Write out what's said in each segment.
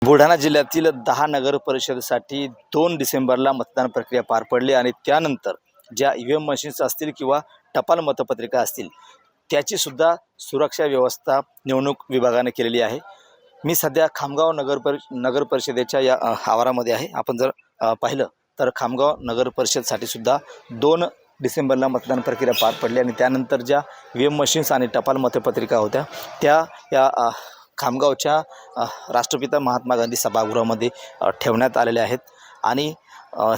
बुलढाणा जिल्ह्यातील 10 नगर परिषदेसाठी 2 डिसेंबरला मतदान प्रक्रिया पार पडली आणि त्यानंतर ज्या ईव्हीएम मशीन्स असतील किंवा टपाल मतपत्रिका असतील त्याची सुद्धा सुरक्षा व्यवस्था निवडणूक विभागाने केलेली आहे। मी सध्या खामगाव नगर परिषदेच्या या आवारामध्ये आहे। आपण जर पाहिलं तर खामगाव नगर परिषदसाठी सुद्धा 2 डिसेंबरला मतदान प्रक्रिया पार पडली आणि त्यानंतर ज्या ईव्हीएम मशीन्स आणि टपाल मतपत्रिका होत्या त्या या खामगावच्या राष्ट्रपिता महात्मा गांधी सभागृहामध्ये ठेवण्यात आलेल्या आहेत आणि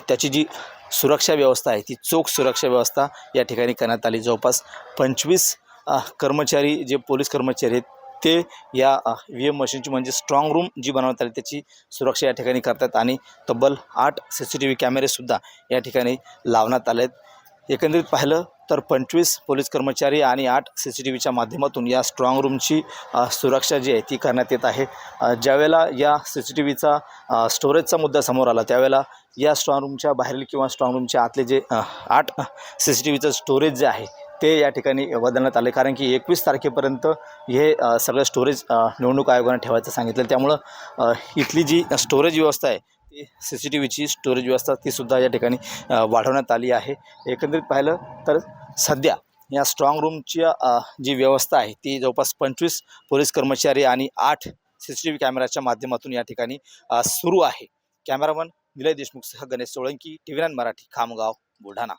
त्याची जी सुरक्षा व्यवस्था आहे ती चोख सुरक्षा व्यवस्था या ठिकाणी करण्यात आली। जवळपास 25 कर्मचारी जे पोलीस कर्मचारी आहेत ते या ईव्हीएम मशीनची म्हणजे स्ट्रॉंग रूम जी बनवण्यात आली त्याची सुरक्षा या ठिकाणी करतात आणि तब्बल 8 CCTV कॅमेरेसुद्धा या ठिकाणी लावण्यात आले आहेत। एकंदरीत पाहिलं तर 25 पोलीस कर्मचारी आणि 8 CCTVच्या माध्यमातून या स्ट्रॉंग रूमची सुरक्षा जी आहे ती करण्यात येत आहे। ज्यावेळेला या CCTVचा स्टोरेजचा मुद्दा समोर आला त्यावेळेला या स्ट्रॉंग रूमच्या बाहेरील किंवा स्ट्रॉंग रूमच्या आतले जे 8 CCTVचं स्टोरेज जे आहे ते या ठिकाणी बदलण्यात आले, कारण की 21 तारखेपर्यंत हे सगळं स्टोरेज निवडणूक आयोगाने ठेवायचं सांगितलं। त्यामुळं इथली जी स्टोरेज व्यवस्था आहे ती CCTVची स्टोरेज व्यवस्था ती सुद्धा या ठिकाणी वाढवण्यात आली आहे। एकंदरीत पाहिलं तर सध्या या स्ट्रॉंग रूमची जी व्यवस्था आहे ती जवळपास 25 पोलीस कर्मचारी आणि 8 CCTV कॅमेराच्या माध्यमातून या ठिकाणी सुरू आहे। कॅमेरामन विलय देशमुखसह गणेश सोळंकी, TV9 मराठी, खामगाव, बुलढाणा।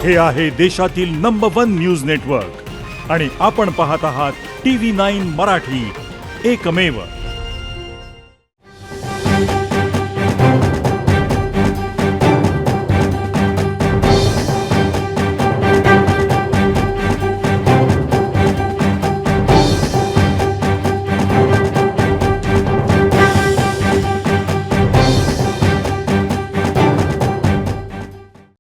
हे आहे देशातील नंबर 1 न्यूज नेटवर्क आणि आपण पाहत आहात TV9 मराठी, एकमेव।